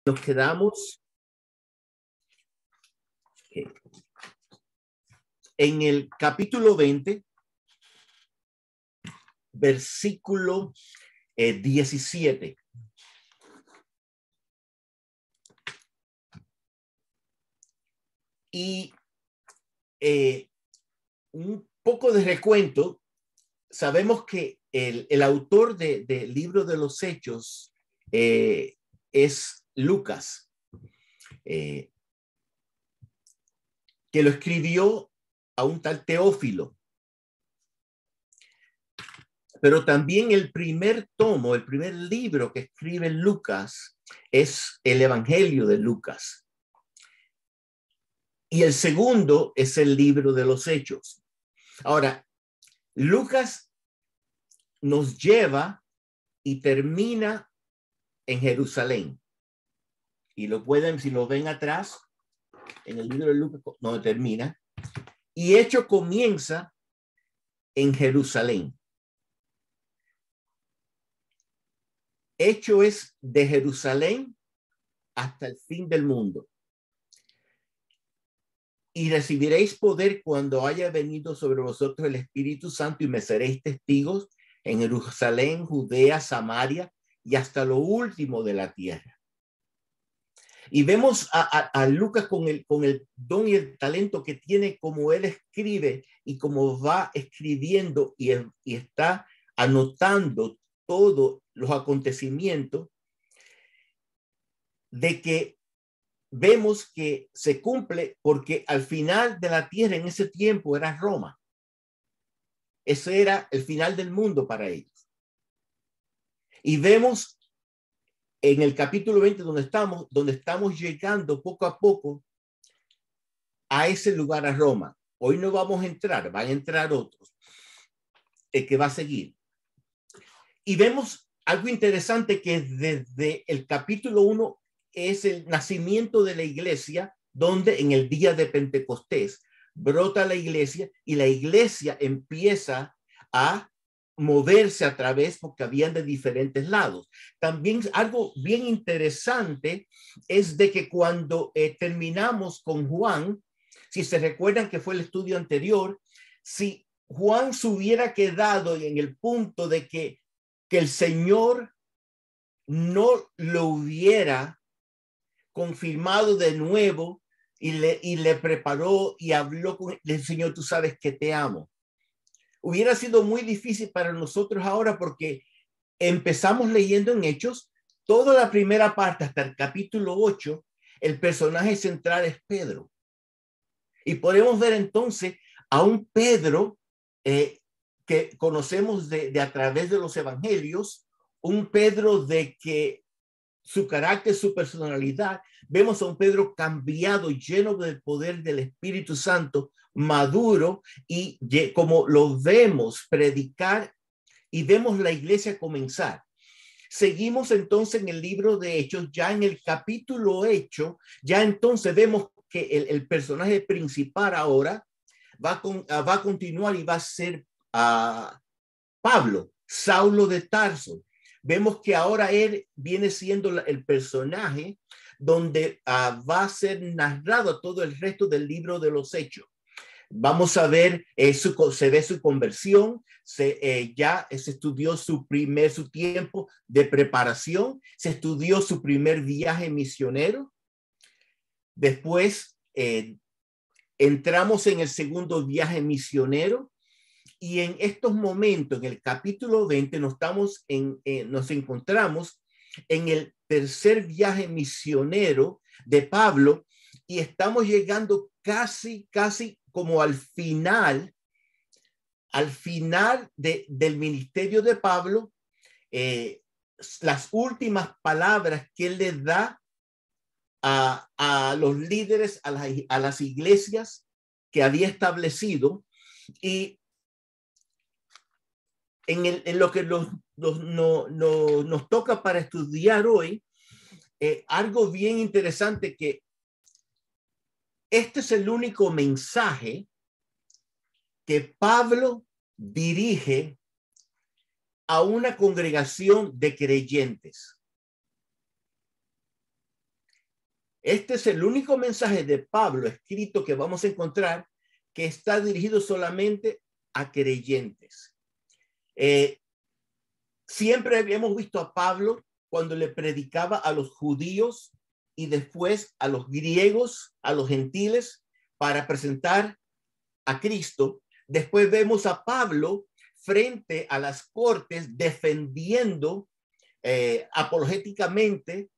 Nos quedamos en el capítulo 20, versículo 17. Y un poco de recuento. Sabemos que el autor del libro de los Hechos es Lucas, que lo escribió a un tal Teófilo. Pero también el primer tomo, el primer libro que escribe Lucas es el Evangelio de Lucas. Y el segundo es el libro de los Hechos. Ahora, Lucas nos lleva y termina en Jerusalén. Y lo pueden, si lo ven atrás, en el libro de Lucas, donde termina. Y Hechos comienza en Jerusalén. Hecho es de Jerusalén hasta el fin del mundo. Y recibiréis poder cuando haya venido sobre vosotros el Espíritu Santo y me seréis testigos en Jerusalén, Judea, Samaria y hasta lo último de la tierra. Y vemos a Lucas con el don y el talento que tiene, como él escribe y como va escribiendo y está anotando todos los acontecimientos, de que vemos que se cumple, porque al final de la tierra en ese tiempo era Roma. Ese era el final del mundo para ellos. Y vemos en el capítulo 20 donde estamos llegando poco a poco a ese lugar, a Roma. Hoy no vamos a entrar, van a entrar otros, el que va a seguir. Y vemos algo interesante, que desde el capítulo 1 es el nacimiento de la iglesia, donde en el día de Pentecostés brota la iglesia y la iglesia empieza a moverse a través, porque habían de diferentes lados. También algo bien interesante es de que cuando terminamos con Juan, si se recuerdan que fue el estudio anterior, si Juan se hubiera quedado en el punto de que el Señor no lo hubiera confirmado de nuevo y le preparó y habló con el Señor, tú sabes que te amo, hubiera sido muy difícil para nosotros ahora, porque empezamos leyendo en Hechos, toda la primera parte hasta el capítulo 8, el personaje central es Pedro. Y podemos ver entonces a un Pedro que conocemos de a través de los evangelios, un Pedro de que su carácter, su personalidad, vemos a un Pedro cambiado, lleno del poder del Espíritu Santo, maduro, y como lo vemos predicar y vemos la iglesia comenzar. Seguimos entonces en el libro de Hechos, ya en el capítulo 8, ya entonces vemos que el personaje principal ahora va a continuar y va a ser Pablo, Saulo de Tarso. Vemos que ahora él viene siendo el personaje donde va a ser narrado todo el resto del libro de los Hechos. Vamos a ver, se ve su conversión, ya se estudió su tiempo de preparación, se estudió su primer viaje misionero. Después entramos en el segundo viaje misionero. Y en estos momentos, en el capítulo 20, nos encontramos en el tercer viaje misionero de Pablo, y estamos llegando casi como al final del ministerio de Pablo, las últimas palabras que él le da a los líderes, a las iglesias que había establecido. Y en lo que nos toca para estudiar hoy, algo bien interesante, que este es el único mensaje que Pablo dirige a una congregación de creyentes. Este es el único mensaje de Pablo escrito que vamos a encontrar que está dirigido solamente a creyentes. Siempre habíamos visto a Pablo cuando le predicaba a los judíos y después a los griegos, a los gentiles, para presentar a Cristo. Después vemos a Pablo frente a las cortes defendiendo apologéticamente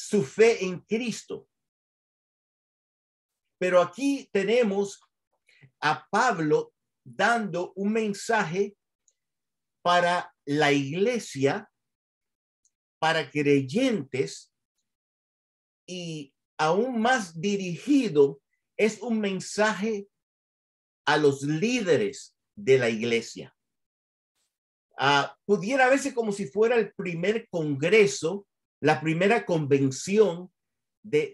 su fe en Cristo. Pero aquí tenemos a Pablo dando un mensaje para la iglesia, para creyentes, y aún más dirigido es un mensaje a los líderes de la iglesia. Pudiera verse como si fuera el primer congreso, la primera convención de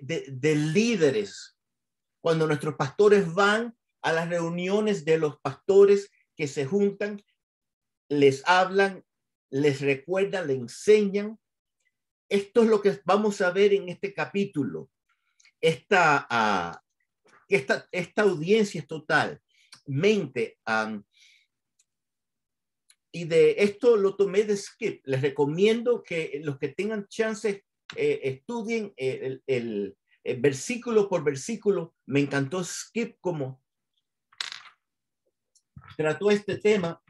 líderes, cuando nuestros pastores van a las reuniones de los pastores que se juntan, les hablan, les recuerdan, les enseñan. Esto es lo que vamos a ver en este capítulo. Esta audiencia es totalmente y de esto lo tomé de Skip. Les recomiendo que los que tengan chance estudien el versículo por versículo. Me encantó Skip como trató este tema,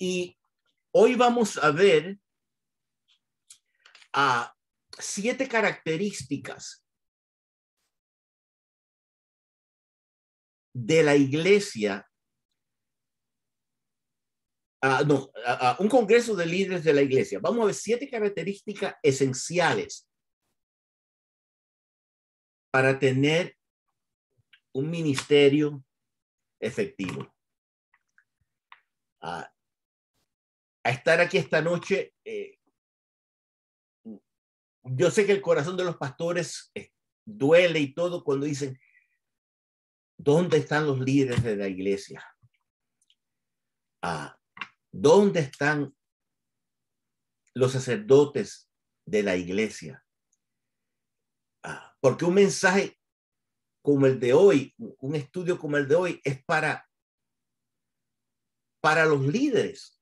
y hoy vamos a ver 7 características de la iglesia. Un congreso de líderes de la iglesia. Vamos a ver 7 características esenciales para tener un ministerio efectivo. A estar aquí esta noche, yo sé que el corazón de los pastores duele y todo cuando dicen, ¿dónde están los líderes de la iglesia? ¿Dónde están los sacerdotes de la iglesia? Porque un mensaje como el de hoy, un estudio como el de hoy, es para los líderes.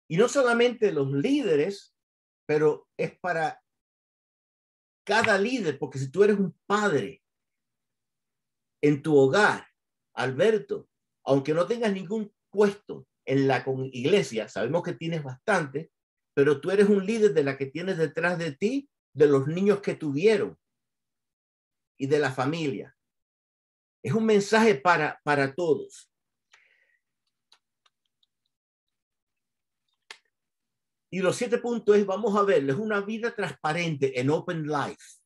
Y no solamente los líderes, pero es para cada líder, porque si tú eres un padre en tu hogar, Alberto, aunque no tengas ningún puesto en la iglesia, sabemos que tienes bastante, pero tú eres un líder de la que tienes detrás de ti, de los niños que tuvieron y de la familia. Es un mensaje para todos. Y los 7 puntos vamos a verles una vida transparente en Open Life.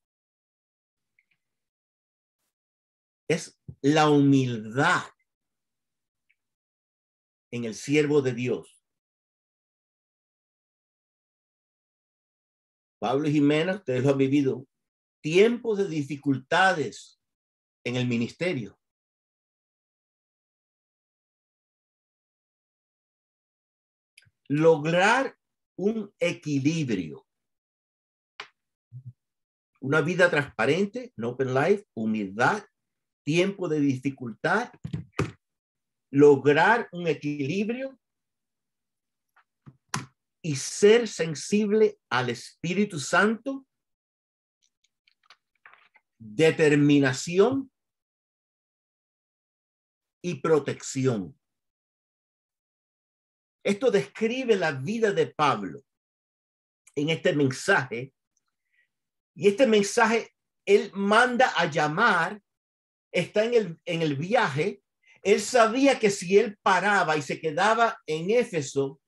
Es la humildad en el siervo de Dios. Pablo y Jimena, ustedes lo han vivido, tiempos de dificultades en el ministerio. Lograr un equilibrio. Una vida transparente, en Open Life, humildad, tiempo de dificultad, lograr un equilibrio y ser sensible al Espíritu Santo, determinación y protección. Esto describe la vida de Pablo en este mensaje, y este mensaje él manda a llamar, está en el viaje. Él sabía que si él paraba y se quedaba en Éfeso,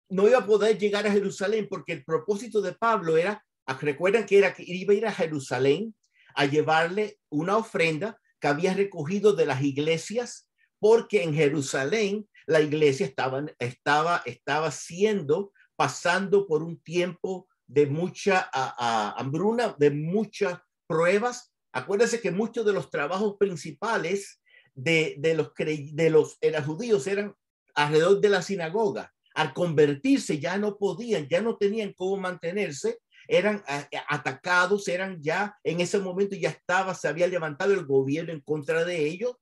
no iba a poder llegar a Jerusalén, porque el propósito de Pablo era, recuerdan que iba a ir a Jerusalén a llevarle una ofrenda que había recogido de las iglesias, porque en Jerusalén la iglesia estaba pasando por un tiempo de mucha hambruna, de muchas pruebas. Acuérdense que muchos de los trabajos principales de los judíos eran alrededor de la sinagoga, Al convertirse ya no podían, ya no tenían cómo mantenerse, eran atacados, eran ya, en ese momento ya se había levantado el gobierno en contra de ellos,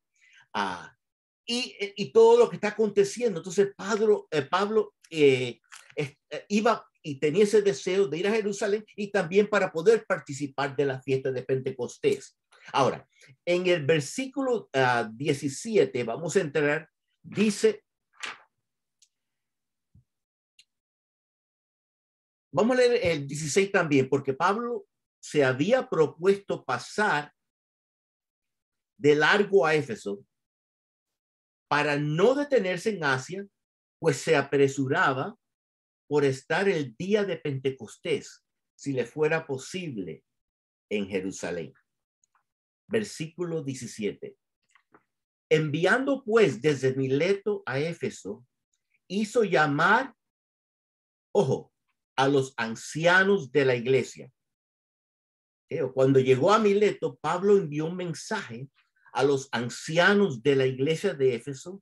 y todo lo que está aconteciendo. Entonces Pablo iba y tenía ese deseo de ir a Jerusalén y también para poder participar de la fiesta de Pentecostés. Ahora, en el versículo 17, vamos a entrar, dice, vamos a leer el 16 también, porque Pablo se había propuesto pasar de largo a Éfeso para no detenerse en Asia, pues se apresuraba por estar el día de Pentecostés, si le fuera posible, en Jerusalén. Versículo 17. Enviando pues desde Mileto a Éfeso, hizo llamar, ojo, a los ancianos de la iglesia. Cuando llegó a Mileto, Pablo envió un mensaje a los ancianos de la iglesia de Éfeso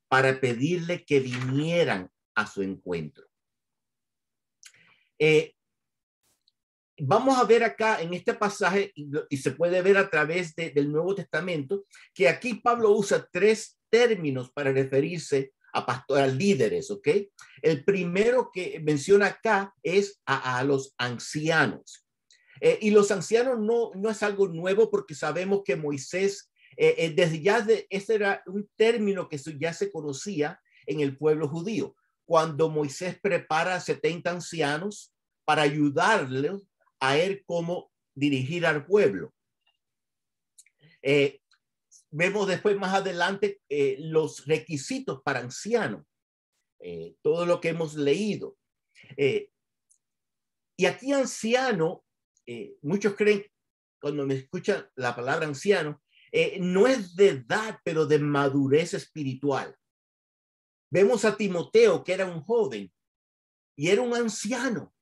para pedirle que vinieran a su encuentro. Vamos a ver acá en este pasaje, y se puede ver a través del Nuevo Testamento, que aquí Pablo usa tres términos para referirse a líderes, ¿ok? El primero que menciona acá es a los ancianos. Y los ancianos no es algo nuevo, porque sabemos que Moisés, ese era un término que ya se conocía en el pueblo judío. Cuando Moisés prepara 70 ancianos para ayudarles a él cómo dirigir al pueblo. Vemos después más adelante los requisitos para ancianos, todo lo que hemos leído. Y aquí anciano, muchos creen, cuando me escuchan la palabra anciano, no es de edad, pero de madurez espiritual. Vemos a Timoteo, que era un joven y era un anciano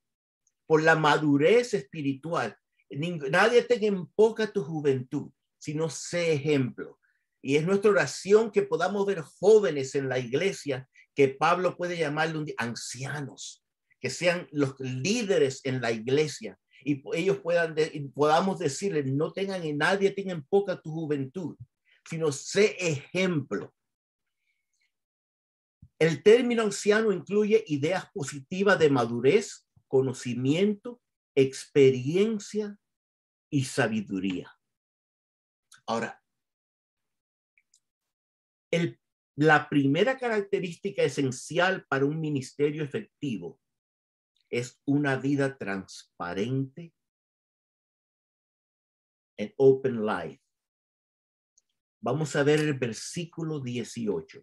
por la madurez espiritual. Nadie tenga en poca tu juventud, sino sé ejemplo. Y es nuestra oración que podamos ver jóvenes en la iglesia, que Pablo puede llamarle ancianos, que sean los líderes en la iglesia, y ellos podamos decirles, no tengan en nadie tenga en poca tu juventud, sino sé ejemplo. El término anciano incluye ideas positivas de madurez, conocimiento, experiencia y sabiduría. Ahora, la primera característica esencial para un ministerio efectivo es una vida transparente and open life. Vamos a ver el versículo 18.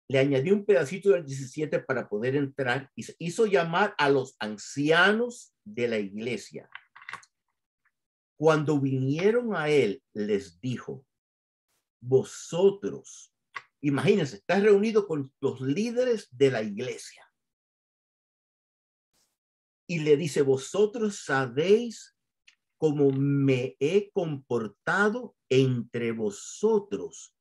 Le añadí un pedacito del 17 para poder entrar y hizo llamar a los ancianos de la iglesia. Cuando vinieron a él, les dijo, vosotros, imagínense, está reunido con los líderes de la iglesia. Y le dice, vosotros sabéis cómo me he comportado entre vosotros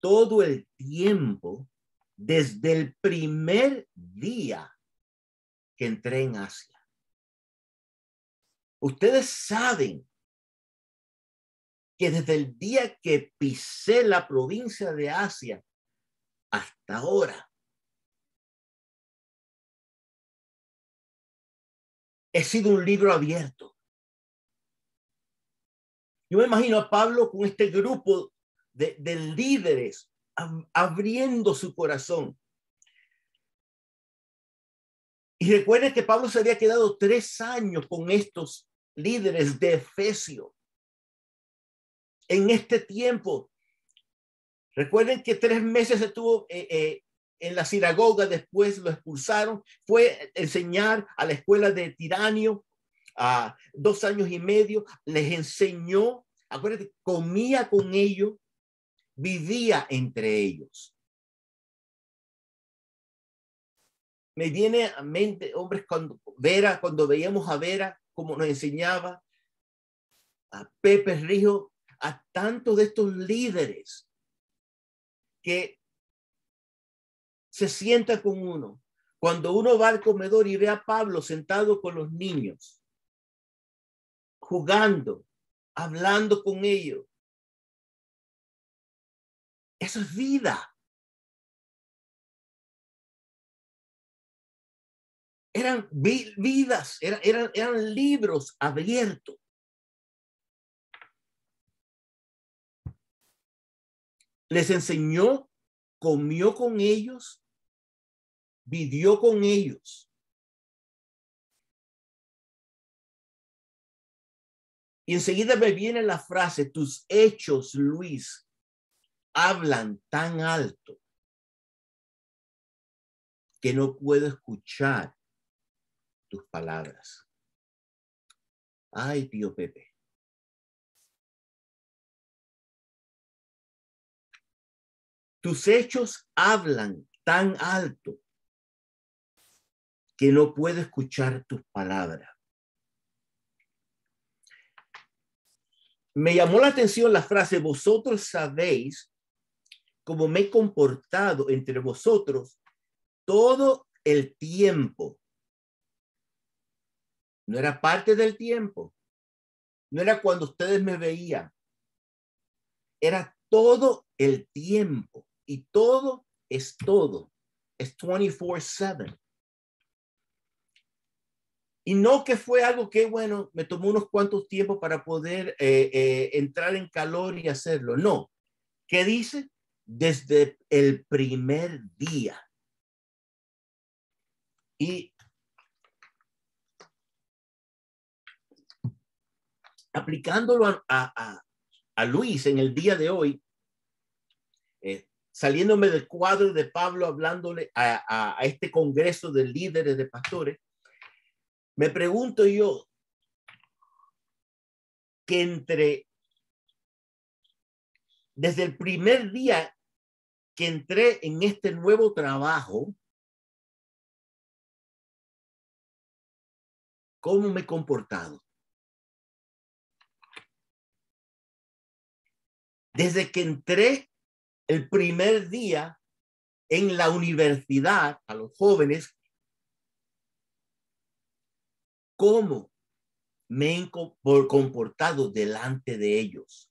todo el tiempo desde el primer día que entré en Asia. Ustedes saben que desde el día que pisé la provincia de Asia hasta ahora, he sido un libro abierto. Yo me imagino a Pablo con este grupo de líderes abriendo su corazón. Y recuerden que Pablo se había quedado 3 años con estos líderes de Efesio. En este tiempo, recuerden que 3 meses estuvo en la sinagoga, después lo expulsaron, fue a enseñar a la escuela de Tiranio, 2 años y medio, les enseñó, acuérdense, comía con ellos, vivía entre ellos. Me viene a mente, hombres, cuando veíamos a Vera, como nos enseñaba, a Pepe Rijo, a tantos de estos líderes que se sienta con uno. Cuando uno va al comedor y ve a Pablo sentado con los niños, jugando, hablando con ellos, eso es vida. Eran vidas, eran libros abiertos. Les enseñó, comió con ellos, vivió con ellos. Y enseguida me viene la frase, tus hechos, Luis, hablan tan alto que no puedo escuchar tus palabras. Ay, tío Pepe. Tus hechos hablan tan alto que no puedo escuchar tus palabras. Me llamó la atención la frase, vosotros sabéis cómo me he comportado entre vosotros todo el tiempo. No era parte del tiempo. No era cuando ustedes me veían. Era todo el tiempo. Y todo es todo. Es 24/7. Y no que fue algo que, bueno, me tomó unos cuantos tiempos para poder entrar en calor y hacerlo. No. ¿Qué dice? Desde el primer día. Y aplicándolo a Luis en el día de hoy, saliéndome del cuadro de Pablo hablándole a este congreso de líderes de pastores, me pregunto yo que desde el primer día que entré en este nuevo trabajo, ¿cómo me he comportado? Desde que entré el primer día en la universidad a los jóvenes, ¿cómo me he comportado delante de ellos?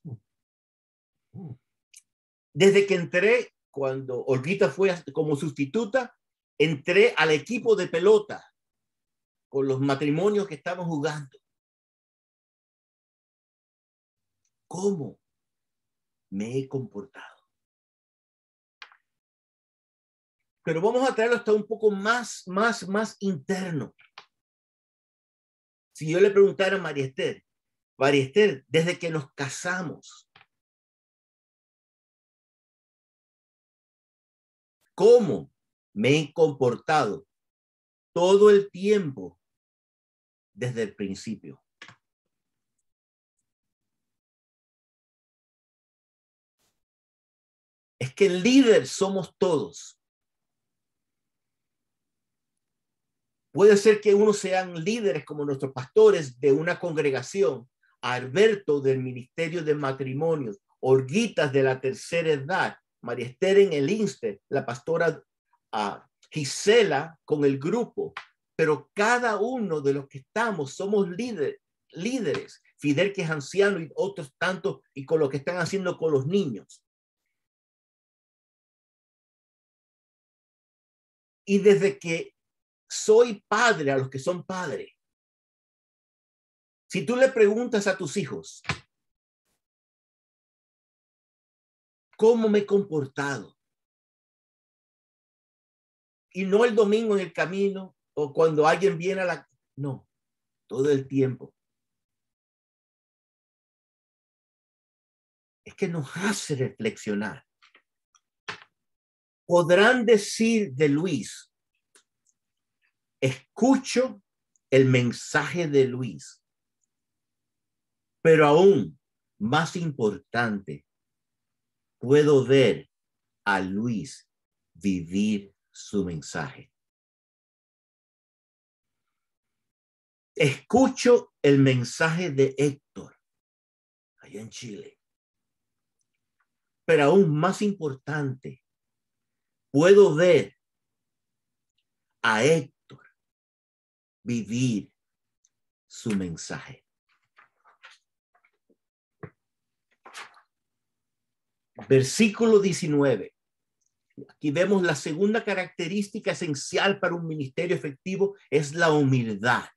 Desde que entré, cuando Olguita fue como sustituta, entré al equipo de pelota con los matrimonios que estaban jugando. ¿Cómo me he comportado? Pero vamos a traerlo hasta un poco más interno. Si yo le preguntara a María Esther, desde que nos casamos, ¿cómo me he comportado todo el tiempo desde el principio? Es que el líder somos todos. Puede ser que unos sean líderes como nuestros pastores de una congregación, Alberto del Ministerio de Matrimonios, Olguitas de la tercera edad, María Esther en el INSTE, la pastora Gisela con el grupo, pero cada uno de los que estamos somos líderes. Fidel, que es anciano, y otros tantos, y con lo que están haciendo con los niños. Y desde que soy padre a los que son padres, si tú le preguntas a tus hijos, ¿cómo me he comportado? Y no el domingo en el camino o cuando alguien viene a la... No, todo el tiempo. Es que nos hace reflexionar. Podrán decir de Luis, escucho el mensaje de Luis, pero aún más importante, puedo ver a Luis vivir su mensaje. Escucho el mensaje de Héctor allá en Chile, pero aún más importante, puedo ver a Héctor vivir su mensaje. Versículo 19. Aquí vemos la segunda característica esencial para un ministerio efectivo es la humildad.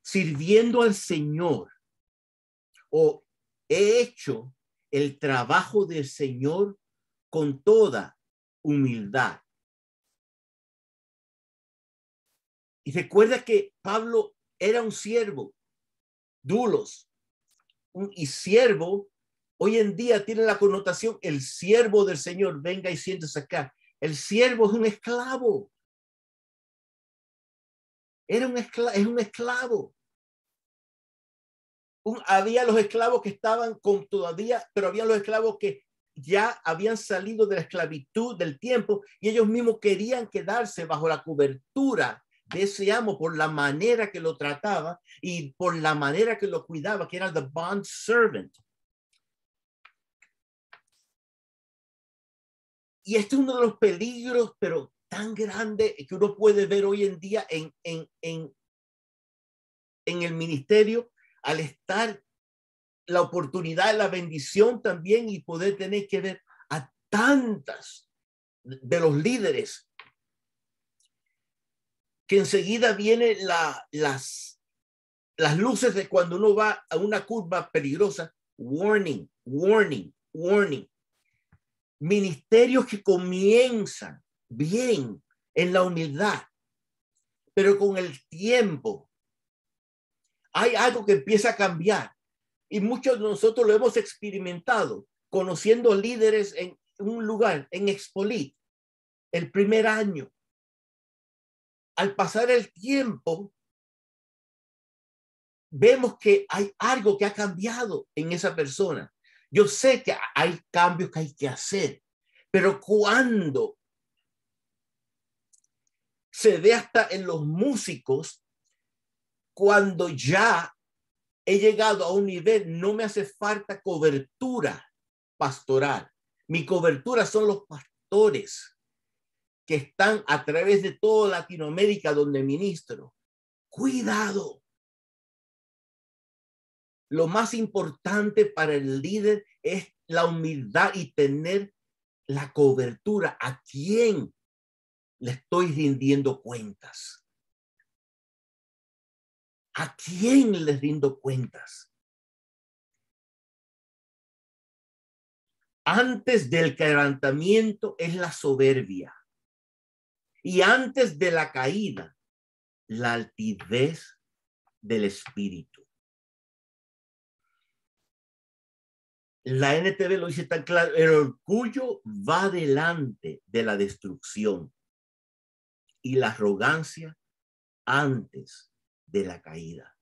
Sirviendo al Señor o he hecho el trabajo del Señor con toda humildad. Y recuerda que Pablo era un siervo, doulos, y siervo hoy en día tiene la connotación el siervo del Señor, venga y siéntese acá. El siervo es un esclavo. Es un esclavo. Había los esclavos que estaban con todavía, pero había los esclavos que ya habían salido de la esclavitud del tiempo y ellos mismos querían quedarse bajo la cobertura de ese amo por la manera que lo trataba y por la manera que lo cuidaba, que era the bond servant. Y este es uno de los peligros, pero tan grande que uno puede ver hoy en día en el ministerio, al estar la oportunidad, la bendición también y poder tener que ver a tantas de los líderes que enseguida vienen las luces de cuando uno va a una curva peligrosa. Warning, warning, warning. Ministerios que comienzan bien en la humildad, pero con el tiempo hay algo que empieza a cambiar. Y muchos de nosotros lo hemos experimentado conociendo líderes en un lugar, en Expolit, el primer año. Al pasar el tiempo, vemos que hay algo que ha cambiado en esa persona. Yo sé que hay cambios que hay que hacer, pero cuando se ve hasta en los músicos, cuando ya he llegado a un nivel, no me hace falta cobertura pastoral. Mi cobertura son los pastores que están a través de toda Latinoamérica donde ministro. Cuidado. Lo más importante para el líder es la humildad y tener la cobertura. ¿A quién le estoy rindiendo cuentas? ¿A quién le rindo cuentas? Antes del quebrantamiento es la soberbia. Y antes de la caída, la altivez del espíritu. La NTV lo dice tan claro, el orgullo va delante de la destrucción y la arrogancia antes de la caída.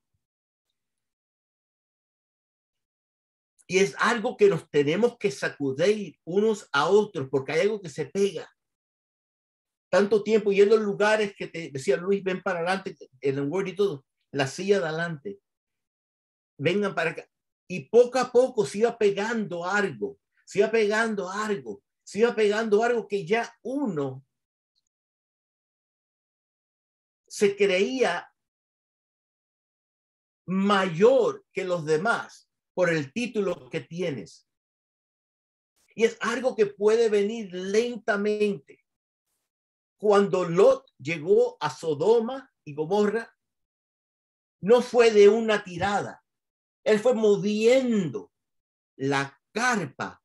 Y es algo que nos tenemos que sacudir unos a otros porque hay algo que se pega. Tanto tiempo yendo a lugares que te decía Luis, ven para adelante, en el Word y todo, la silla de adelante, vengan para acá. Y poco a poco se iba pegando algo, se iba pegando algo, se iba pegando algo que ya uno se creía mayor que los demás por el título que tienes. Y es algo que puede venir lentamente. Cuando Lot llegó a Sodoma y Gomorra, no fue de una tirada. Él fue moviendo la carpa,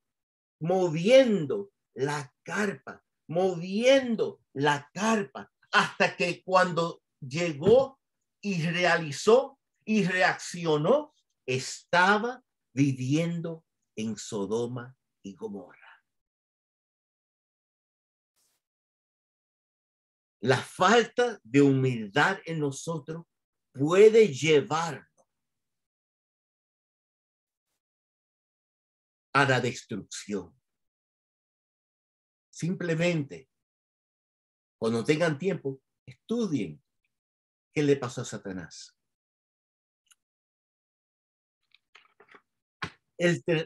moviendo la carpa, moviendo la carpa, hasta que cuando llegó y realizó y reaccionó, estaba viviendo en Sodoma y Gomorra. La falta de humildad en nosotros puede llevarnos a la destrucción. Simplemente, cuando tengan tiempo, estudien qué le pasó a Satanás.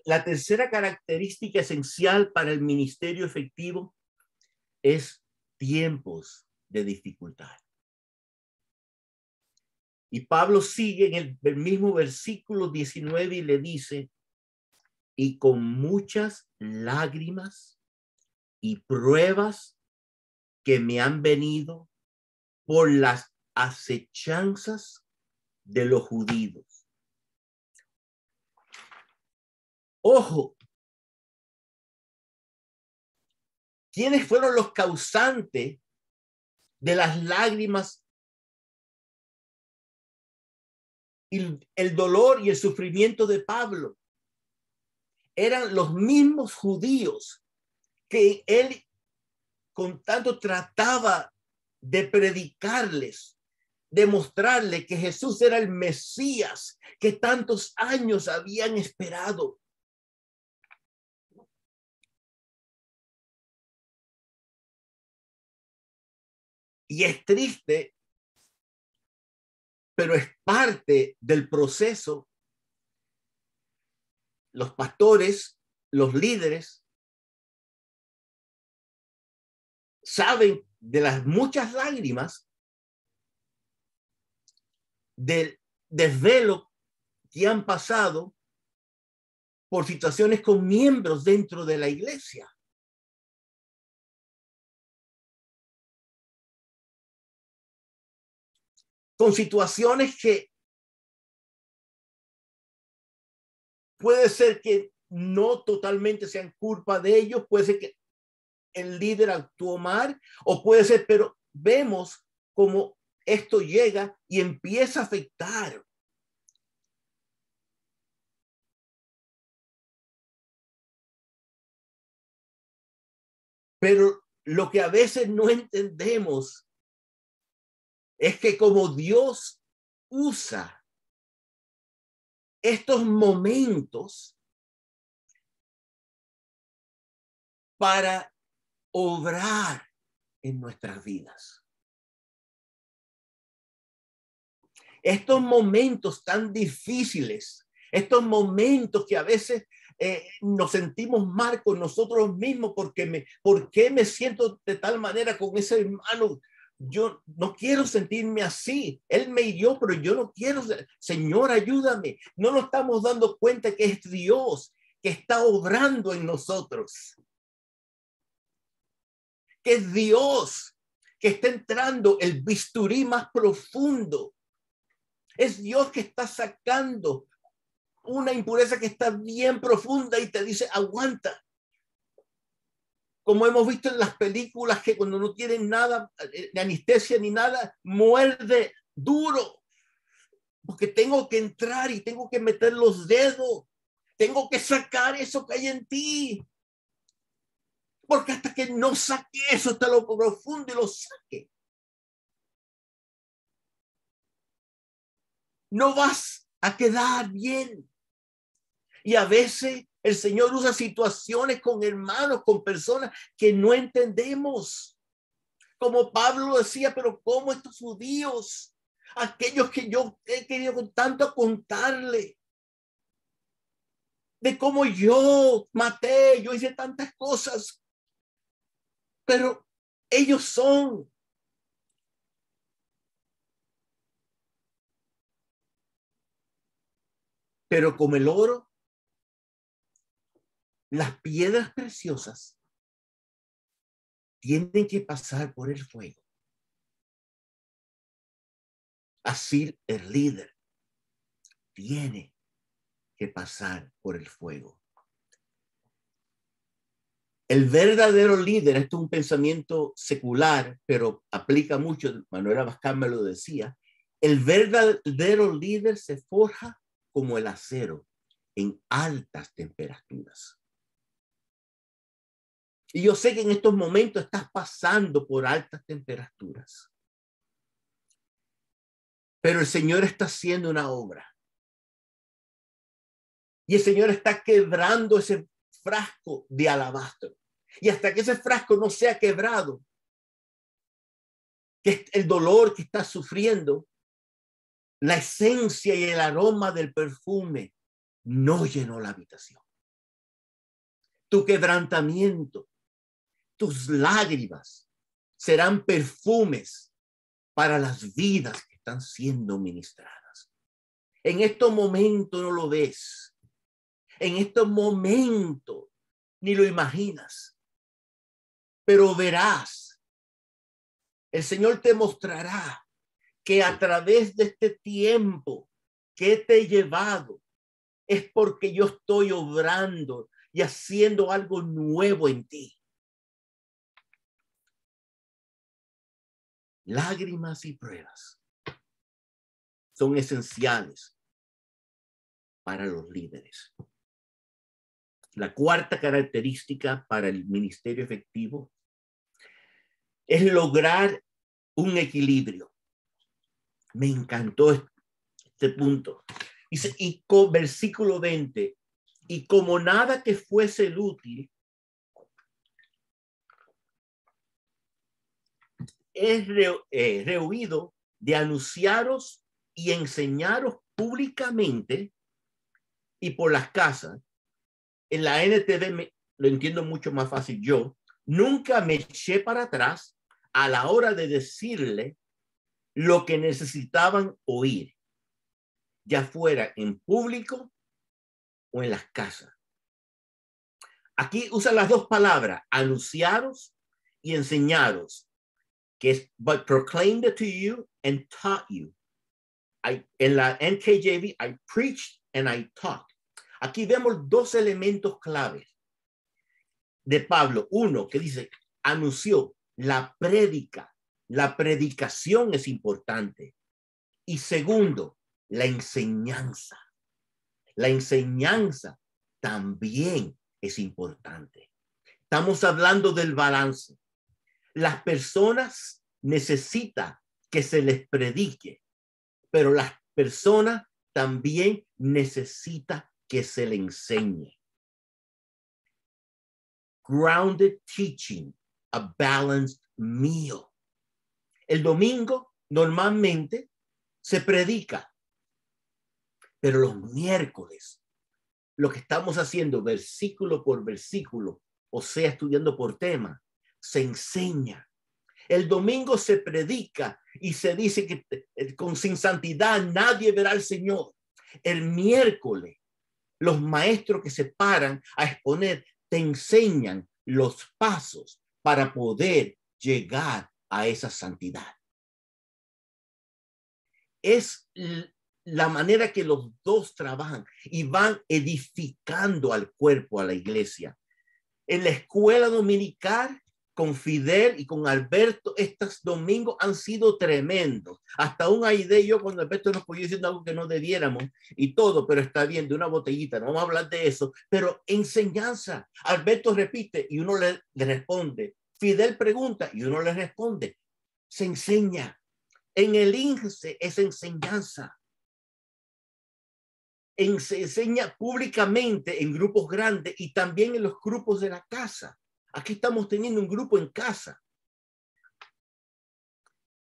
La tercera característica esencial para el ministerio efectivo es tiempos de dificultad. Y Pablo sigue en el mismo versículo 19 y le dice, y con muchas lágrimas y pruebas que me han venido por las acechanzas de los judíos. Ojo, ¿quiénes fueron los causantes de las lágrimas y el dolor y el sufrimiento de Pablo? Eran los mismos judíos que él con tanto trataba de predicarles, de mostrarle que Jesús era el Mesías que tantos años habían esperado. Y es triste, pero es parte del proceso. Los pastores, los líderes, saben de las muchas lágrimas, del desvelo que han pasado por situaciones con miembros dentro de la iglesia. Con situaciones que puede ser que no totalmente sean culpa de ellos, puede ser que el líder actuó mal, o puede ser, pero vemos cómo esto llega y empieza a afectar. Pero lo que a veces no entendemos es que como Dios usa estos momentos para obrar en nuestras vidas. Estos momentos tan difíciles, estos momentos que a veces nos sentimos mal con nosotros mismos ¿por qué me siento de tal manera con ese hermano? Yo no quiero sentirme así. Él me hirió, pero yo no quiero. Señor, ayúdame. No nos estamos dando cuenta que es Dios que está obrando en nosotros. Que es Dios que está entrando el bisturí más profundo. Es Dios que está sacando una impureza que está bien profunda y te dice, aguanta. Como hemos visto en las películas que cuando no tienen nada, ni anestesia ni nada, muerde duro. Porque tengo que entrar y tengo que meter los dedos. Tengo que sacar eso que hay en ti. Porque hasta que no saque eso hasta lo profundo y lo saque, no vas a quedar bien. Y a veces el Señor usa situaciones con hermanos, con personas que no entendemos. Como Pablo decía, pero ¿cómo estos judíos, aquellos que yo he querido con tanto contarle, de cómo yo maté, yo hice tantas cosas, pero ellos son. Pero como el oro, las piedras preciosas tienen que pasar por el fuego. Así el líder tiene que pasar por el fuego. El verdadero líder, esto es un pensamiento secular, pero aplica mucho, Manuel Abascal me lo decía, el verdadero líder se forja como el acero en altas temperaturas. Y yo sé que en estos momentos estás pasando por altas temperaturas. Pero el Señor está haciendo una obra. Y el Señor está quebrando ese frasco de alabastro. Y hasta que ese frasco no sea quebrado, que el dolor que estás sufriendo, la esencia y el aroma del perfume no llenó la habitación. Tu quebrantamiento, tus lágrimas serán perfumes para las vidas que están siendo ministradas. En estos momentos no lo ves. En estos momentos ni lo imaginas. Pero verás. El Señor te mostrará que a través de este tiempo que te he llevado es porque yo estoy obrando y haciendo algo nuevo en ti. Lágrimas y pruebas son esenciales para los líderes. La cuarta característica para el ministerio efectivo es lograr un equilibrio. Me encantó este punto. Dice, y con versículo 20, y como nada que fuese útil, es rehuido de anunciaros y enseñaros públicamente y por las casas. En la NTV lo entiendo mucho más fácil yo. Nunca me eché para atrás a la hora de decirle lo que necesitaban oír, ya fuera en público o en las casas. Aquí usa las dos palabras, anunciaros y enseñaros, que es but proclaimed it to you and taught you. En la NKJV, I preached and I taught. Aquí vemos dos elementos claves de Pablo. Uno que dice, anunció, la predicación es importante. Y segundo, la enseñanza. La enseñanza también es importante. Estamos hablando del balance. Las personas necesitan que se les predique, pero las personas también necesitan que se les enseñe. Grounded teaching, a balanced meal. El domingo normalmente se predica, pero los miércoles lo que estamos haciendo versículo por versículo, o sea, estudiando por tema, se enseña. El domingo se predica y se dice que sin santidad nadie verá al Señor. El miércoles, los maestros que se paran a exponer te enseñan los pasos para poder llegar a esa santidad. Es la manera que los dos trabajan y van edificando al cuerpo, a la iglesia. En la escuela dominical, con Fidel y con Alberto, estos domingos han sido tremendos. Hasta un Aide y yo, cuando Alberto nos podía diciendo algo que no debiéramos y todo, pero está bien, de una botellita, no vamos a hablar de eso, pero enseñanza. Alberto repite y uno le responde. Fidel pregunta y uno le responde. Se enseña. En el INSE es enseñanza. Se enseña públicamente en grupos grandes y también en los grupos de la casa. Aquí estamos teniendo un grupo en casa.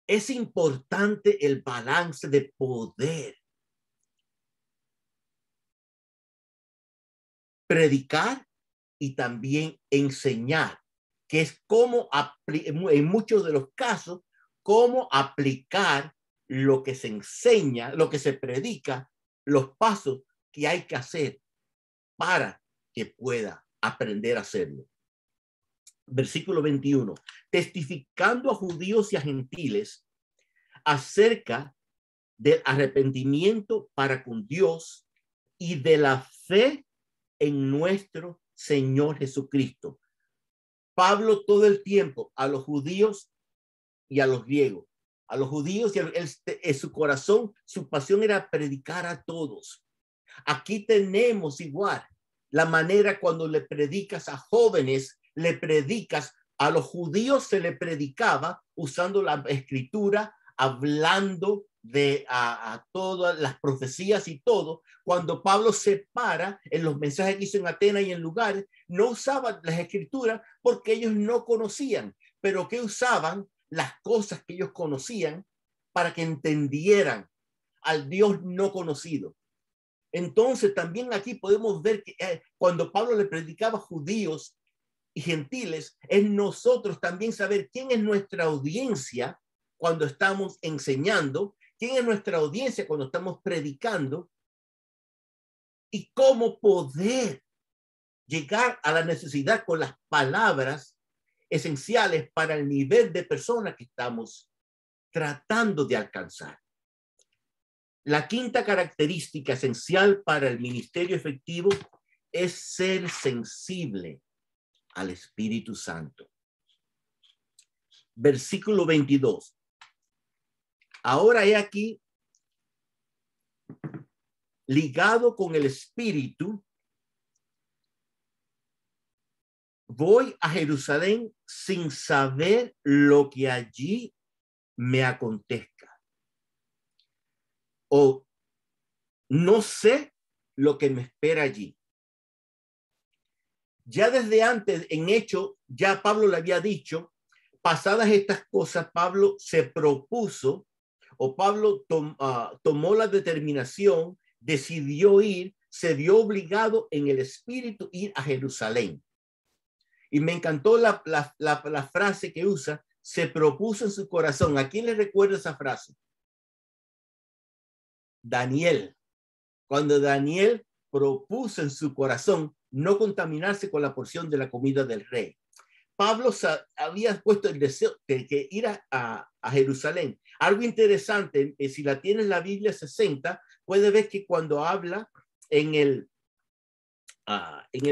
Es importante el balance de poder. Predicar y también enseñar, que es cómo, en muchos de los casos, cómo aplicar lo que se enseña, lo que se predica, los pasos que hay que hacer para que pueda aprender a hacerlo. Versículo 21, testificando a judíos y a gentiles acerca del arrepentimiento para con Dios y de la fe en nuestro Señor Jesucristo. Pablo todo el tiempo a los judíos y a los griegos. A los judíos y en su corazón, su pasión era predicar a todos. Aquí tenemos igual la manera cuando le predicas a jóvenes, le predicas a los judíos, se le predicaba usando la escritura, hablando de a todas las profecías y todo. Cuando Pablo se para en los mensajes que hizo en Atenas y en lugares, no usaban las escrituras porque ellos no conocían, pero que usaban las cosas que ellos conocían para que entendieran al Dios no conocido. Entonces también aquí podemos ver que cuando Pablo le predicaba a judíos y gentiles, es nosotros también saber quién es nuestra audiencia cuando estamos enseñando, quién es nuestra audiencia cuando estamos predicando y cómo poder llegar a la necesidad con las palabras esenciales para el nivel de personas que estamos tratando de alcanzar. La quinta característica esencial para el ministerio efectivo es ser sensible al Espíritu Santo. Versículo 22. Ahora he aquí, ligado con el Espíritu, voy a Jerusalén sin saber lo que allí me acontezca. O no sé lo que me espera allí. Ya desde antes, en hecho, ya Pablo le había dicho, pasadas estas cosas, Pablo se propuso, o Pablo tomó la determinación, decidió ir, se vio obligado en el espíritu ir a Jerusalén. Y me encantó la frase que usa, se propuso en su corazón. ¿A quién le recuerda esa frase? Daniel. Cuando Daniel propuso en su corazón no contaminarse con la porción de la comida del rey. Pablo había puesto el deseo de que ir a Jerusalén. Algo interesante, si la tienes la Biblia 60, puede ver que cuando habla en el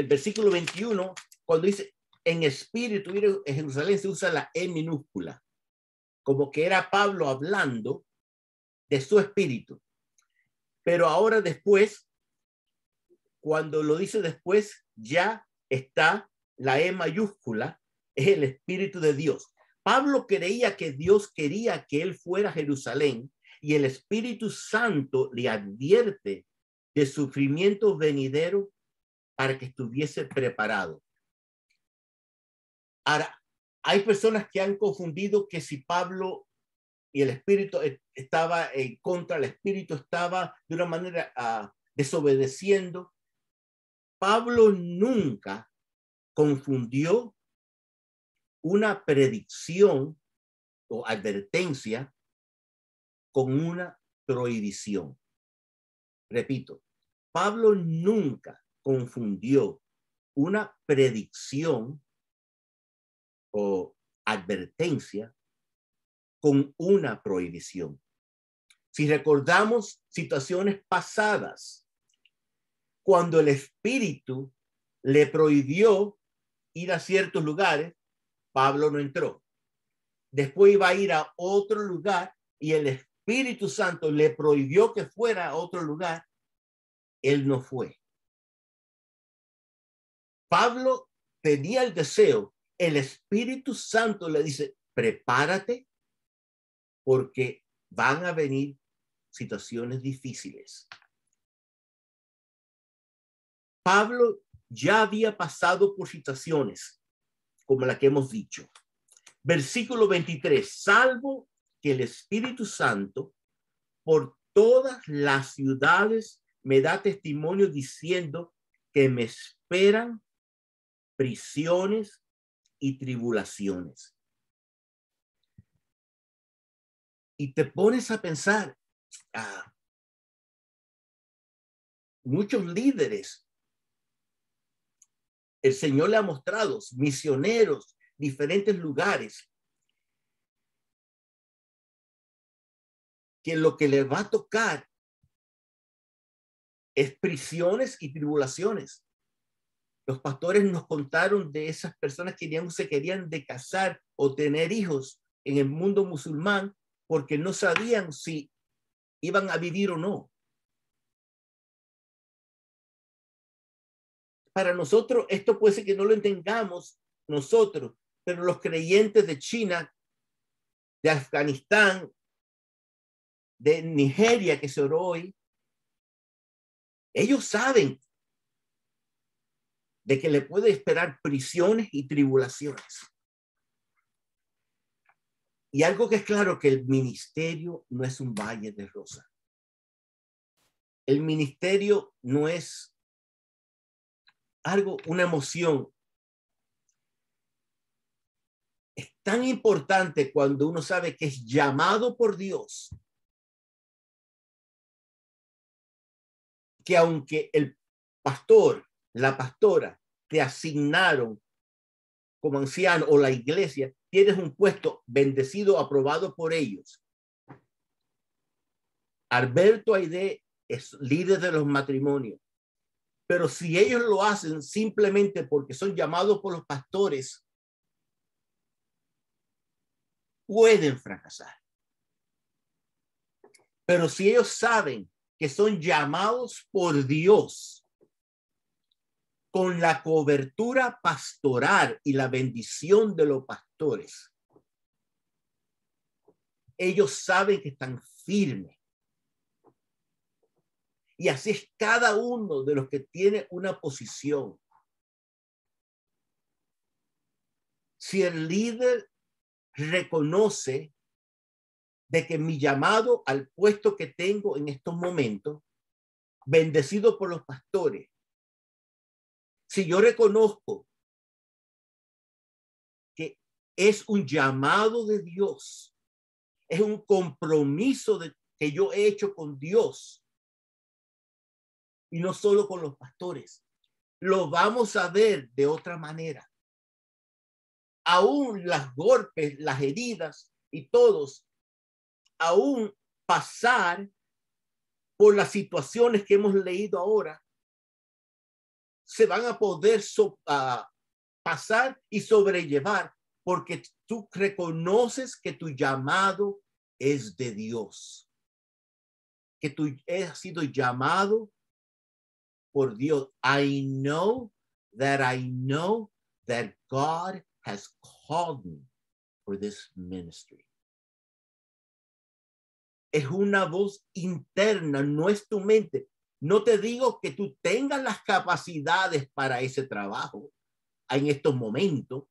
versículo 21, cuando dice en espíritu ir a Jerusalén, se usa la E minúscula, como que era Pablo hablando de su espíritu. Pero ahora después, cuando lo dice después, ya está la E mayúscula, es el Espíritu de Dios. Pablo creía que Dios quería que él fuera a Jerusalén y el Espíritu Santo le advierte de sufrimiento venidero para que estuviese preparado. Ahora, hay personas que han confundido que si Pablo y el Espíritu estaba en contra, el Espíritu estaba de una manera desobedeciendo. Pablo nunca confundió una predicción o advertencia con una prohibición. Repito, Pablo nunca confundió una predicción o advertencia con una prohibición. Si recordamos situaciones pasadas, cuando el Espíritu le prohibió ir a ciertos lugares, Pablo no entró. Después iba a ir a otro lugar y el Espíritu Santo le prohibió que fuera a otro lugar. Él no fue. Pablo tenía el deseo. El Espíritu Santo le dice, prepárate porque van a venir situaciones difíciles. Pablo ya había pasado por situaciones como la que hemos dicho. Versículo 23, salvo que el Espíritu Santo por todas las ciudades me da testimonio diciendo que me esperan prisiones y tribulaciones. Y te pones a pensar, muchos líderes, el Señor le ha mostrado, misioneros, diferentes lugares, que lo que le va a tocar es prisiones y tribulaciones. Los pastores nos contaron de esas personas que se querían de casar o tener hijos en el mundo musulmán porque no sabían si iban a vivir o no. Para nosotros, esto puede ser que no lo entendamos nosotros, pero los creyentes de China, de Afganistán, de Nigeria, que se oró hoy, ellos saben de que le puede esperar prisiones y tribulaciones. Y algo que es claro, que el ministerio no es un valle de rosas. El ministerio no es algo, una emoción. Es tan importante cuando uno sabe que es llamado por Dios, que aunque el pastor, la pastora te asignaron como anciano o la iglesia, tienes un puesto bendecido, aprobado por ellos. Alberto Aide es líder de los matrimonios, pero si ellos lo hacen simplemente porque son llamados por los pastores, pueden fracasar. Pero si ellos saben que son llamados por Dios, con la cobertura pastoral y la bendición de los pastores, ellos saben que están firmes. Y así es cada uno de los que tiene una posición. Si el líder reconoce de que mi llamado al puesto que tengo en estos momentos, bendecido por los pastores, si yo reconozco que es un llamado de Dios, es un compromiso que yo he hecho con Dios, y no solo con los pastores, lo vamos a ver de otra manera. Aún las golpes, las heridas y todos, aún pasar por las situaciones que hemos leído ahora, se van a poder pasar y sobrellevar, porque tú reconoces que tu llamado es de Dios, que tú has sido llamado por Dios. I know that God has called me for this ministry. Es una voz interna, no es tu mente. No te digo que tú tengas las capacidades para ese trabajo en estos momentos,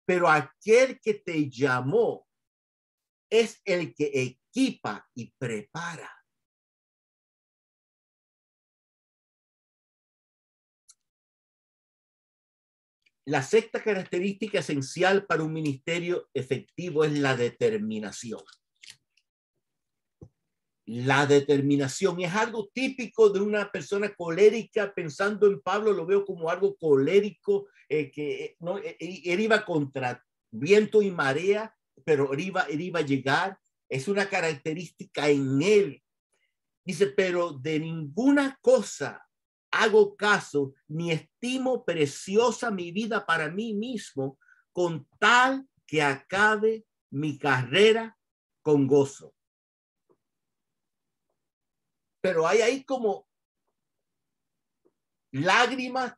pero aquel que te llamó es el que equipa y prepara. La sexta característica esencial para un ministerio efectivo es la determinación. La determinación es algo típico de una persona colérica. Pensando en Pablo, lo veo como algo colérico, que no, él iba contra viento y marea, pero él iba a llegar. Es una característica en él. Dice, pero de ninguna cosa hago caso, ni estimo preciosa mi vida para mí mismo, con tal que acabe mi carrera con gozo. Pero hay ahí como lágrimas,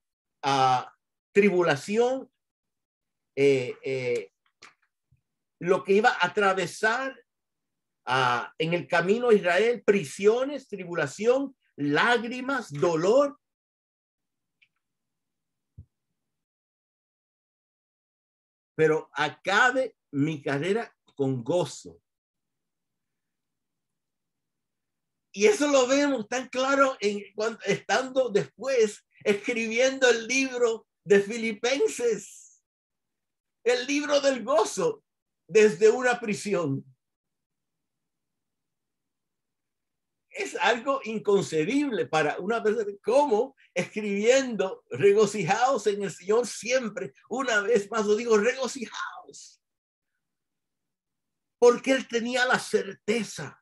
tribulación, lo que iba a atravesar en el camino a Israel, prisiones, tribulación, lágrimas, dolor. Pero acabe mi carrera con gozo. Y eso lo vemos tan claro estando después escribiendo el libro de Filipenses, el libro del gozo desde una prisión. Es algo inconcebible para una persona, como escribiendo, regocijaos en el Señor siempre. Una vez más lo digo, regocijaos. Porque él tenía la certeza.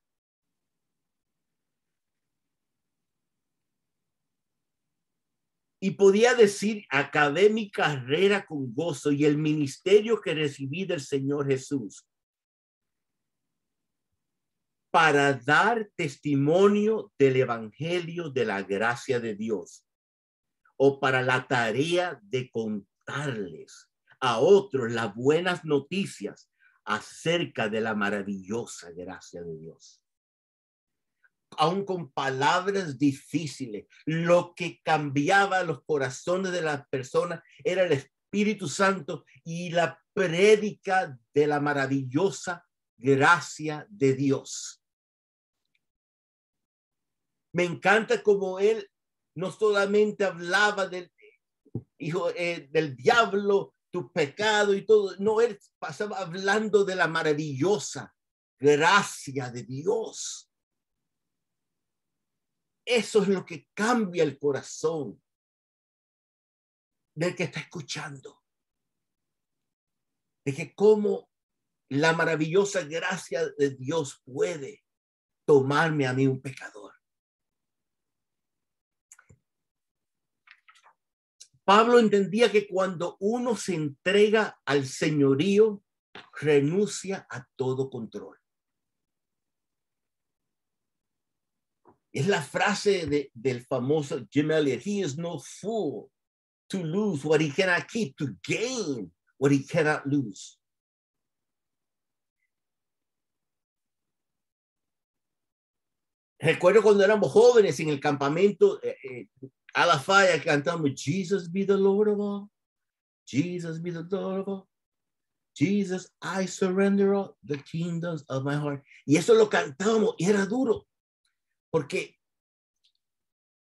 Y podía decir, acabé mi carrera con gozo y el ministerio que recibí del Señor Jesús para dar testimonio del evangelio de la gracia de Dios, o para la tarea de contarles a otros las buenas noticias acerca de la maravillosa gracia de Dios. Aún con palabras difíciles, lo que cambiaba los corazones de las personas era el Espíritu Santo y la prédica de la maravillosa gracia de Dios. Me encanta como él no solamente hablaba del hijo del diablo tu pecado y todo. No, él pasaba hablando de la maravillosa gracia de Dios. Eso es lo que cambia el corazón del que está escuchando. De que cómo la maravillosa gracia de Dios puede tomarme a mí, un pecador. Pablo entendía que cuando uno se entrega al señorío, renuncia a todo control. Es la frase del famoso Jim Elliot: he is no fool to lose what he cannot keep, to gain what he cannot lose. Recuerdo cuando éramos jóvenes en el campamento a la falla, cantamos Jesus be the Lord of all, Jesus be the Lord of all, Jesus I surrender all the kingdoms of my heart. Y eso lo cantábamos y era duro, porque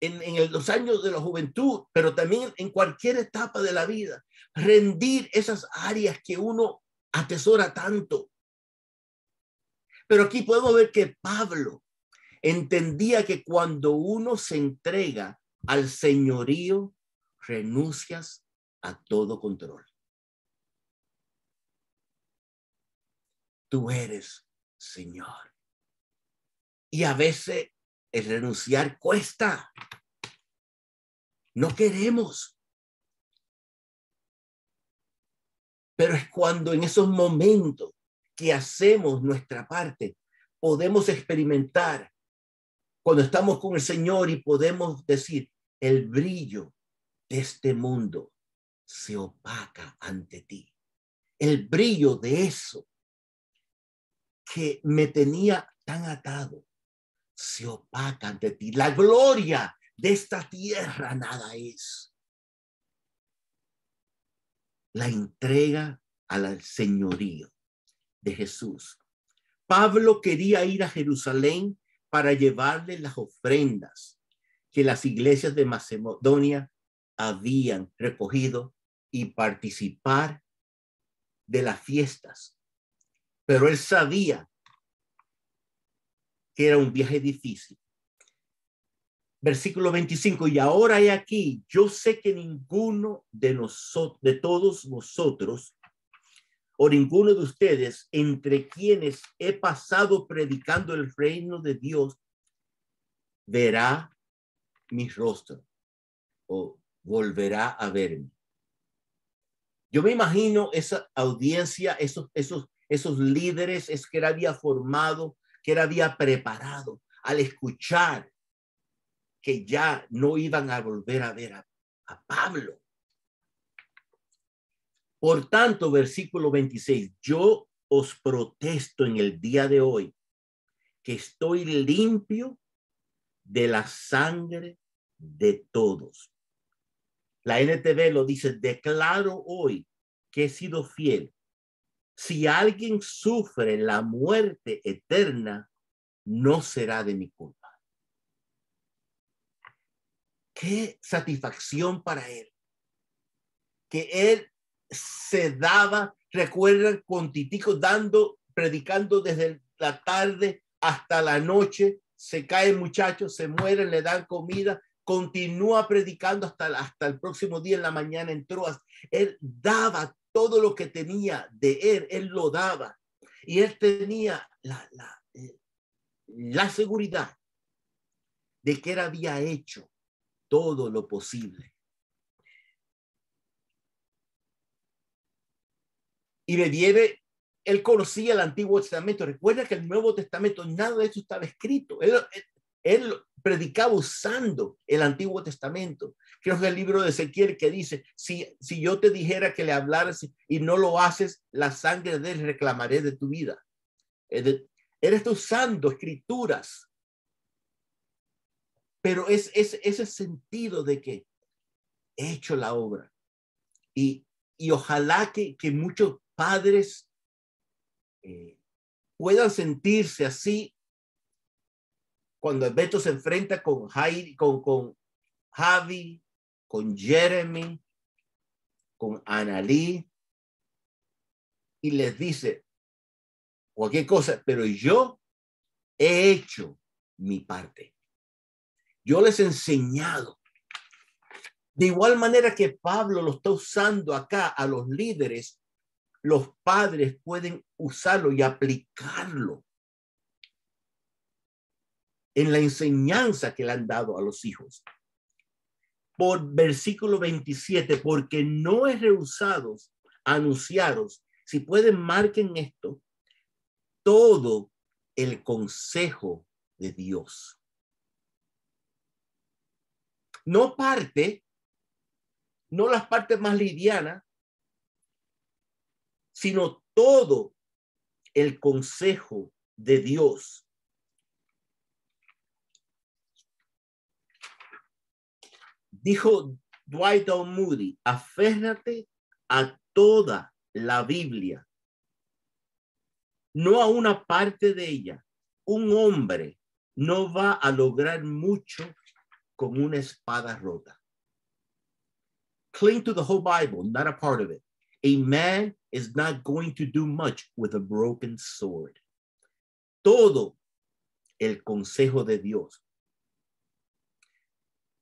en los años de la juventud, pero también en cualquier etapa de la vida, rendir esas áreas que uno atesora tanto. Pero aquí podemos ver que Pablo entendía que cuando uno se entrega al señorío, renuncias a todo control. Tú eres Señor. Y a veces el renunciar cuesta. No queremos. Pero es cuando en esos momentos que hacemos nuestra parte, podemos experimentar cuando estamos con el Señor y podemos decir: el brillo de este mundo se opaca ante ti. El brillo de eso que me tenía tan atado se opaca ante ti. La gloria de esta tierra nada es. La entrega al señorío de Jesús. Pablo quería ir a Jerusalén para llevarle las ofrendas que las iglesias de Macedonia habían recogido y participar de las fiestas. Pero él sabía que era un viaje difícil. Versículo 25, y ahora he aquí, yo sé que ninguno de nosotros, de todos vosotros, o ninguno de ustedes, entre quienes he pasado predicando el reino de Dios, verá mi rostro o volverá a verme. Yo me imagino esa audiencia, esos líderes, es que él había formado, que él había preparado, al escuchar que ya no iban a volver a ver a Pablo. Por tanto, versículo 26, yo os protesto en el día de hoy que estoy limpio de la sangre de todos. La NTV lo dice: declaro hoy que he sido fiel. Si alguien sufre la muerte eterna, no será de mi culpa. Qué satisfacción para él. Que él se daba, recuerdan, con Titico, predicando desde la tarde hasta la noche. Se cae el muchacho, se muere, le dan comida, continúa predicando hasta el próximo día en la mañana en Troas. Él daba todo lo que tenía de él lo daba. Y él tenía la seguridad de que él había hecho todo lo posible. Y me viene, él conocía el Antiguo Testamento. Recuerda que el Nuevo Testamento, nada de eso estaba escrito. Él predicaba usando el Antiguo Testamento. Creo que el libro de Ezequiel que dice: si yo te dijera que le hablaras y no lo haces, la sangre de él reclamaré de tu vida. Él está usando escrituras. Pero es ese sentido de que he hecho la obra. Y ojalá que muchos padres puedan sentirse así cuando Beto se enfrenta con Javi, con Jeremy, con Analí y les dice cualquier cosa, pero yo he hecho mi parte. Yo les he enseñado. De igual manera que Pablo lo está usando acá a los líderes, los padres pueden usarlo y aplicarlo en la enseñanza que le han dado a los hijos. Por versículo 27, porque no es rehusados, anunciaros, si pueden marquen esto, todo el consejo de Dios. No parte, no las partes más livianas, sino todo el consejo de Dios. Dijo Dwight L. Moody, aférrate a toda la Biblia, no a una parte de ella. Un hombre no va a lograr mucho con una espada rota. Cling to the whole Bible, not a part of it. A man is not going to do much with a broken sword. Todo el consejo de Dios.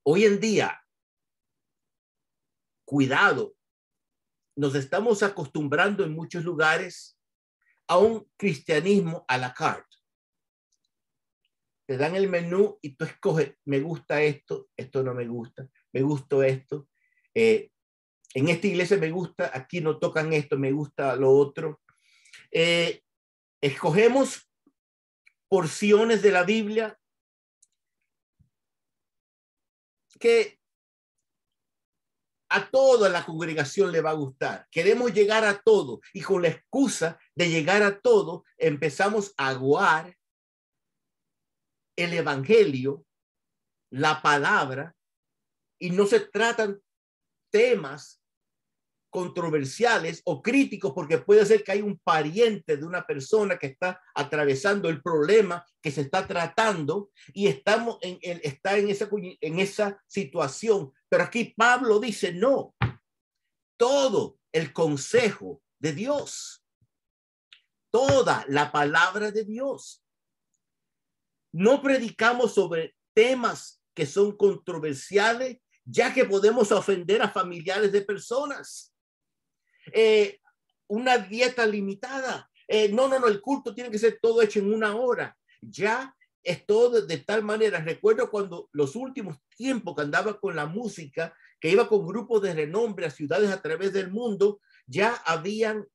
Hoy en día, cuidado, nos estamos acostumbrando en muchos lugares a un cristianismo a la carte. Te dan el menú y tú escoges, me gusta esto, esto no me gusta, me gustó esto. En esta iglesia me gusta, aquí no tocan esto, me gusta lo otro. Escogemos porciones de la Biblia que a toda la congregación le va a gustar. Queremos llegar a todo y con la excusa de llegar a todo empezamos a aguar el evangelio, la palabra, y no se tratan temas controversiales o críticos, porque puede ser que hay un pariente de una persona que está atravesando el problema que se está tratando y estamos está en esa situación. Pero aquí Pablo dice, no, todo el consejo de Dios, toda la palabra de Dios. No predicamos sobre temas que son controversiales, ya que podemos ofender a familiares de personas. Una dieta limitada. No, el culto tiene que ser todo hecho en 1 hora. Ya es todo de tal manera. Recuerdo cuando los últimos tiempos que andaba con la música, que iba con grupos de renombre a ciudades a través del mundo, ya habían,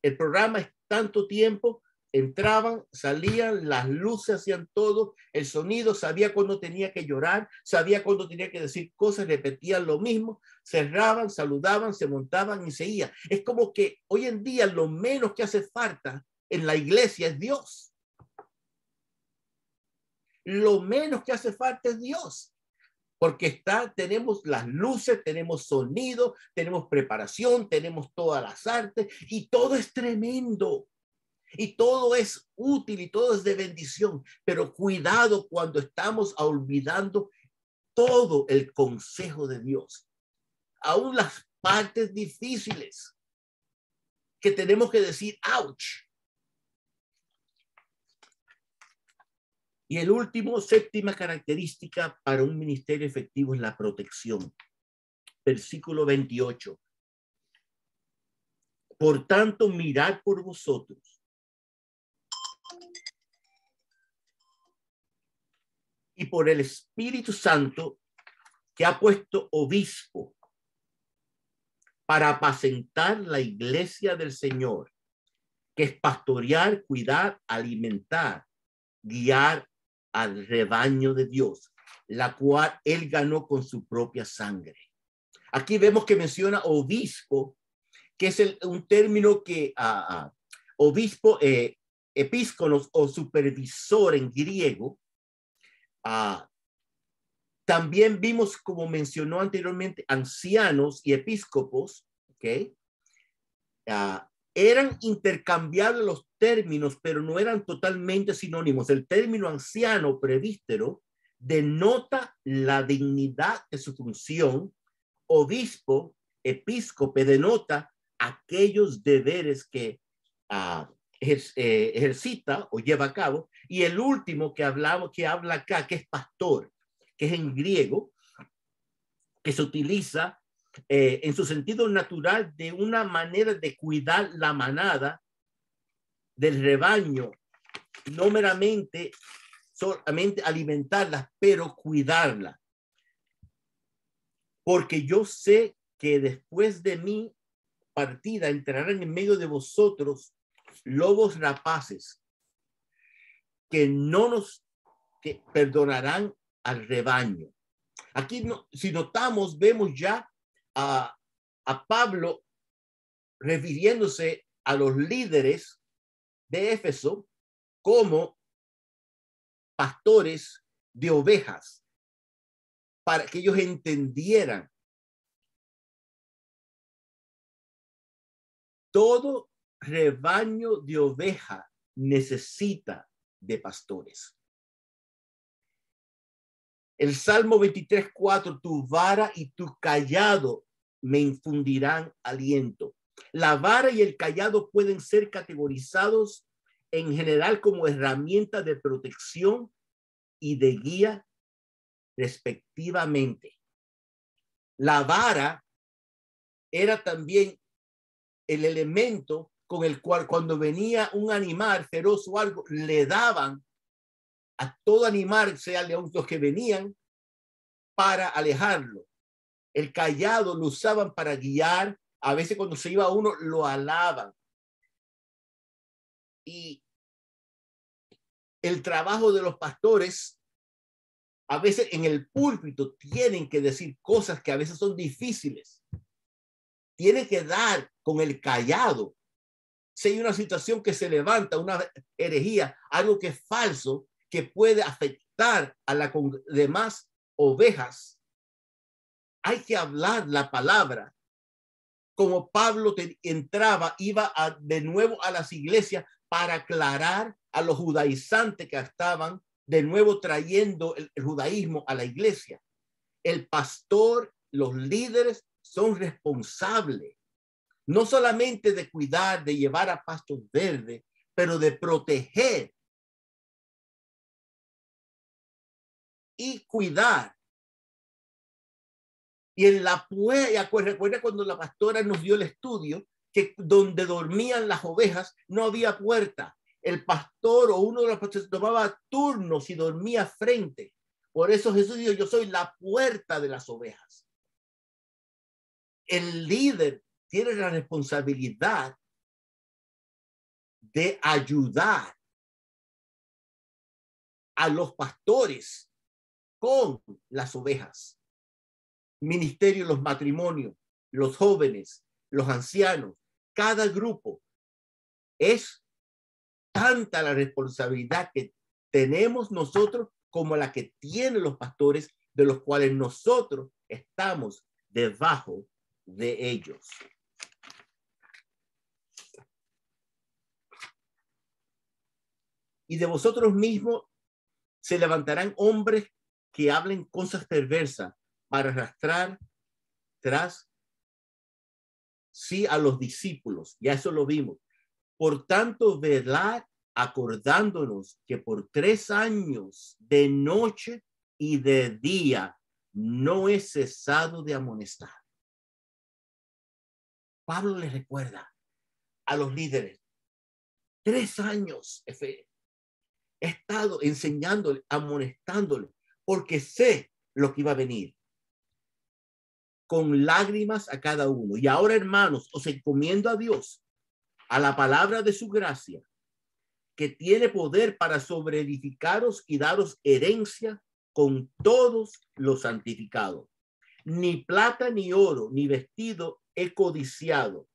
el programa es tanto tiempo, entraban, salían, las luces hacían todo, el sonido, sabía cuándo tenía que llorar, sabía cuándo tenía que decir cosas, repetían lo mismo, cerraban, saludaban, se montaban y se iban. Es como que hoy en día lo menos que hace falta en la iglesia es Dios. Lo menos que hace falta es Dios. Porque tenemos las luces, tenemos sonido, tenemos preparación, tenemos todas las artes y todo es tremendo. Y todo es útil y todo es de bendición, pero cuidado cuando estamos olvidando todo el consejo de Dios, aún las partes difíciles que tenemos que decir, ouch. Y el último, séptima característica para un ministerio efectivo es la protección. Versículo 28. Por tanto, mirad por vosotros y por el Espíritu Santo que ha puesto obispo para apacentar la iglesia del Señor, que es pastorear, cuidar, alimentar, guiar al rebaño de Dios, la cual él ganó con su propia sangre. Aquí vemos que menciona obispo, que es un término que obispo, epísconos o supervisor en griego. También vimos, como mencionó anteriormente, ancianos y episcopos, ¿ok? Eran intercambiables los términos, pero no eran totalmente sinónimos. El término anciano, presbítero, denota la dignidad de su función. Obispo episcope denota aquellos deberes que ejercita o lleva a cabo. Y el último que habla acá, que es pastor, que es en griego, que se utiliza en su sentido natural de una manera de cuidar la manada del rebaño, no meramente solamente alimentarlas, pero cuidarla. Porque yo sé que después de mi partida entrarán en medio de vosotros lobos rapaces que no nos perdonarán al rebaño. Aquí, si notamos, vemos ya a Pablo refiriéndose a los líderes de Éfeso como pastores de ovejas, para que ellos entendieran todo rebaño de oveja necesita de pastores. El Salmo 23:4, tu vara y tu cayado me infundirán aliento. La vara y el cayado pueden ser categorizados en general como herramientas de protección y de guía respectivamente. La vara era también el elemento con el cual cuando venía un animal feroz o algo, le daban a todo animal, sea león, los que venían, para alejarlo. El cayado lo usaban para guiar. A veces cuando se iba uno, lo alaban. Y el trabajo de los pastores, a veces en el púlpito, tienen que decir cosas que a veces son difíciles. Tienen que dar con el cayado. Si hay una situación que se levanta, una herejía, algo que es falso, que puede afectar a las demás ovejas, hay que hablar la palabra. Como Pablo iba de nuevo a las iglesias para aclarar a los judaizantes que estaban de nuevo trayendo el judaísmo a la iglesia. El pastor, los líderes son responsables, no solamente de cuidar, de llevar a pastos verdes, pero de proteger y cuidar. Y en la puerta, recuerda cuando la pastora nos dio el estudio, que donde dormían las ovejas no había puerta. El pastor o uno de los pastores tomaba turnos y dormía frente. Por eso Jesús dijo, yo soy la puerta de las ovejas. El líder tiene la responsabilidad de ayudar a los pastores con las ovejas. Ministerio, los matrimonios, los jóvenes, los ancianos, cada grupo. Es tanta la responsabilidad que tenemos nosotros como la que tienen los pastores, de los cuales nosotros estamos debajo de ellos. Y de vosotros mismos se levantarán hombres que hablen cosas perversas para arrastrar tras sí a los discípulos. Ya eso lo vimos. Por tanto, velad, acordándonos que por 3 años de noche y de día no he cesado de amonestar. Pablo les recuerda a los líderes, 3 años he estado enseñándole, amonestándole, porque sé lo que iba a venir. Con lágrimas a cada uno. Y ahora, hermanos, os encomiendo a Dios, a la palabra de su gracia, que tiene poder para sobreedificaros y daros herencia con todos los santificados. Ni plata, ni oro, ni vestido he codiciado.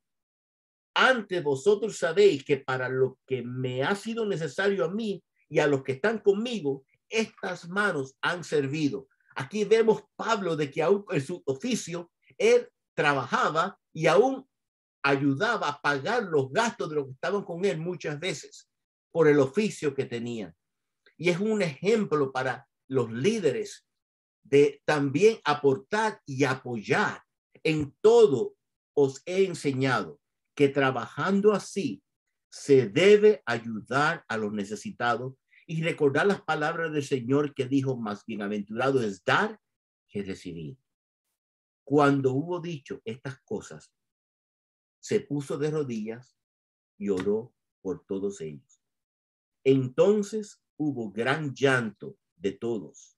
Antes vosotros sabéis que para lo que me ha sido necesario a mí y a los que están conmigo, estas manos han servido. Aquí vemos Pablo de que aún en su oficio, él trabajaba y aún ayudaba a pagar los gastos de los que estaban con él muchas veces por el oficio que tenían. Y es un ejemplo para los líderes de también aportar y apoyar en todo os he enseñado que trabajando así se debe ayudar a los necesitados y recordar las palabras del Señor que dijo, más bienaventurado es dar que recibir. Cuando hubo dicho estas cosas, se puso de rodillas y oró por todos ellos. Entonces hubo gran llanto de todos,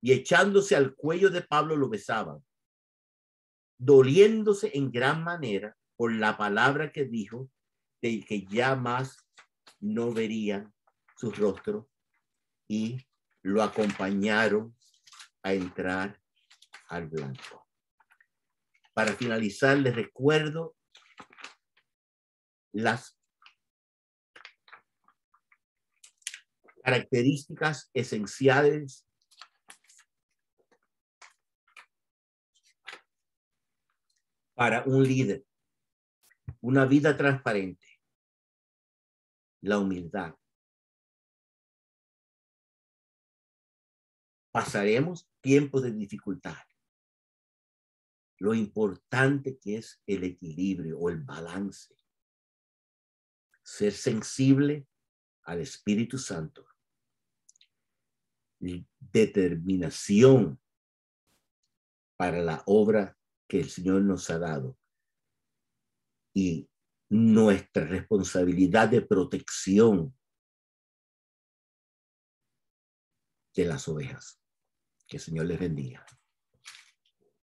y echándose al cuello de Pablo lo besaban, doliéndose en gran manera por la palabra que dijo, de que ya más no verían su rostro, y lo acompañaron a entrar al blanco. Para finalizar, les recuerdo las características esenciales para un líder: una vida transparente, la humildad. Pasaremos tiempos de dificultad. Lo importante que es el equilibrio o el balance. Ser sensible al Espíritu Santo. Determinación para la obra que el Señor nos ha dado. Y nuestra responsabilidad de protección de las ovejas. Que el Señor les bendiga.